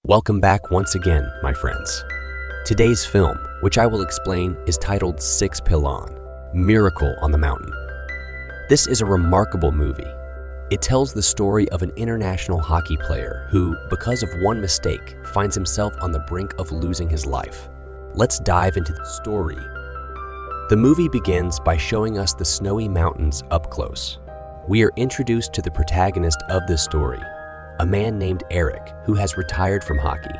Welcome back once again, my friends. Today's film, which I will explain, is titled Six Pillon, Miracle on the Mountain. This is a remarkable movie. It tells the story of an international hockey player who, because of one mistake, finds himself on the brink of losing his life. Let's dive into the story. The movie begins by showing us the snowy mountains up close. We are introduced to the protagonist of this story, a man named Eric who has retired from hockey.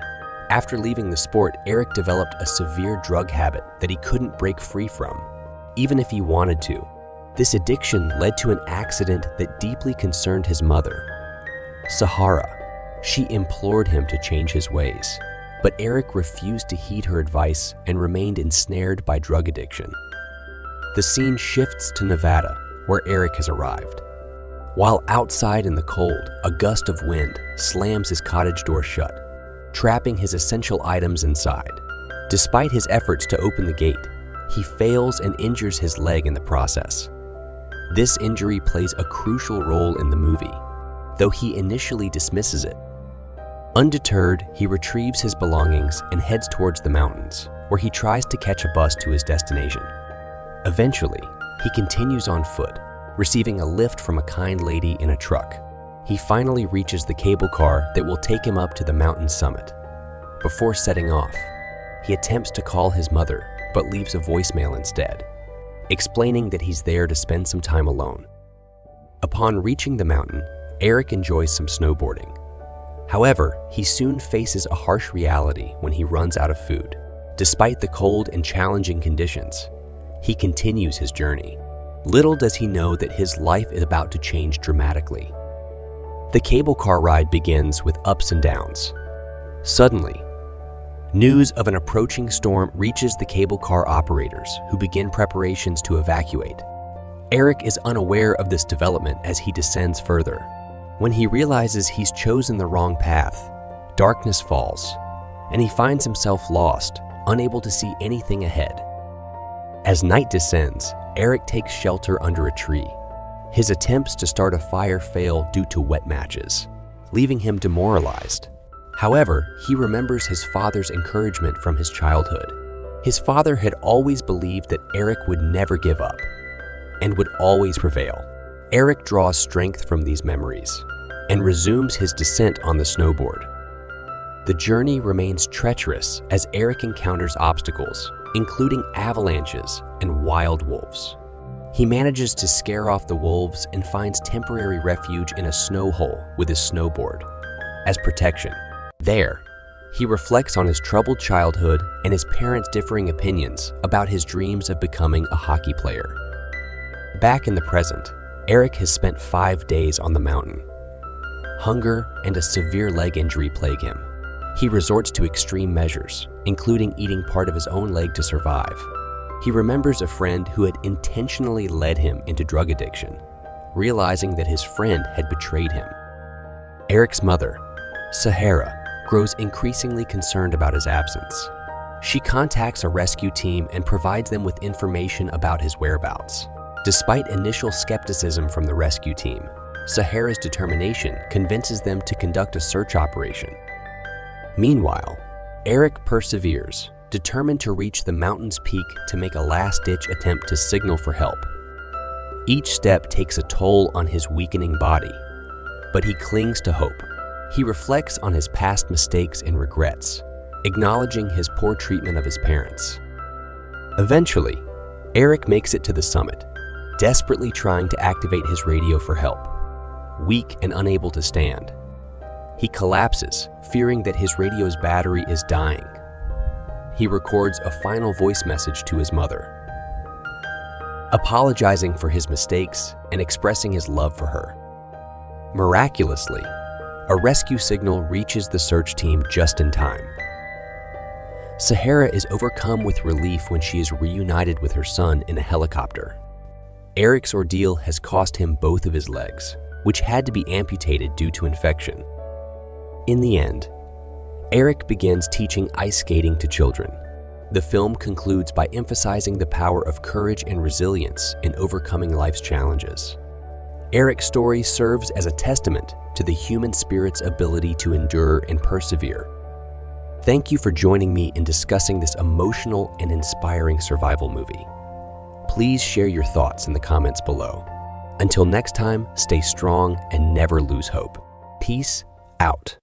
After leaving the sport, Eric developed a severe drug habit that he couldn't break free from, even if he wanted to. This addiction led to an accident that deeply concerned his mother, Sahara. She implored him to change his ways, but Eric refused to heed her advice and remained ensnared by drug addiction. The scene shifts to Nevada, where Eric has arrived. While outside in the cold, a gust of wind slams his cottage door shut, trapping his essential items inside. Despite his efforts to open the gate, he fails and injures his leg in the process. This injury plays a crucial role in the movie, though he initially dismisses it. Undeterred, he retrieves his belongings and heads towards the mountains, where he tries to catch a bus to his destination. Eventually, he continues on foot, receiving a lift from a kind lady in a truck. He finally reaches the cable car that will take him up to the mountain summit. Before setting off, he attempts to call his mother, but leaves a voicemail instead, explaining that he's there to spend some time alone. Upon reaching the mountain, Eric enjoys some snowboarding. However, he soon faces a harsh reality when he runs out of food. Despite the cold and challenging conditions, he continues his journey. Little does he know that his life is about to change dramatically. The cable car ride begins with ups and downs. Suddenly, news of an approaching storm reaches the cable car operators, who begin preparations to evacuate. Eric is unaware of this development as he descends further. When he realizes he's chosen the wrong path, darkness falls, and he finds himself lost, unable to see anything ahead. As night descends, Eric takes shelter under a tree. His attempts to start a fire fail due to wet matches, leaving him demoralized. However, he remembers his father's encouragement from his childhood. His father had always believed that Eric would never give up and would always prevail. Eric draws strength from these memories and resumes his descent on the snowboard. The journey remains treacherous as Eric encounters obstacles, including avalanches and wild wolves. He manages to scare off the wolves and finds temporary refuge in a snow hole with his snowboard as protection. There, he reflects on his troubled childhood and his parents' differing opinions about his dreams of becoming a hockey player. Back in the present, Eric has spent 5 days on the mountain. Hunger and a severe leg injury plague him. He resorts to extreme measures, including eating part of his own leg to survive. He remembers a friend who had intentionally led him into drug addiction, realizing that his friend had betrayed him. Eric's mother, Sahara, grows increasingly concerned about his absence. She contacts a rescue team and provides them with information about his whereabouts. Despite initial skepticism from the rescue team, Sahara's determination convinces them to conduct a search operation. Meanwhile, Eric perseveres, determined to reach the mountain's peak to make a last-ditch attempt to signal for help. Each step takes a toll on his weakening body, but he clings to hope. He reflects on his past mistakes and regrets, acknowledging his poor treatment of his parents. Eventually, Eric makes it to the summit, desperately trying to activate his radio for help. Weak and unable to stand, he collapses, fearing that his radio's battery is dying. He records a final voice message to his mother, apologizing for his mistakes and expressing his love for her. Miraculously, a rescue signal reaches the search team just in time. Sahara is overcome with relief when she is reunited with her son in a helicopter. Eric's ordeal has cost him both of his legs, which had to be amputated due to infection. In the end, Eric begins teaching ice skating to children. The film concludes by emphasizing the power of courage and resilience in overcoming life's challenges. Eric's story serves as a testament to the human spirit's ability to endure and persevere, Thank you for joining me in discussing this emotional and inspiring survival movie. Please share your thoughts in the comments below. Until next time, stay strong and never lose hope. Peace out.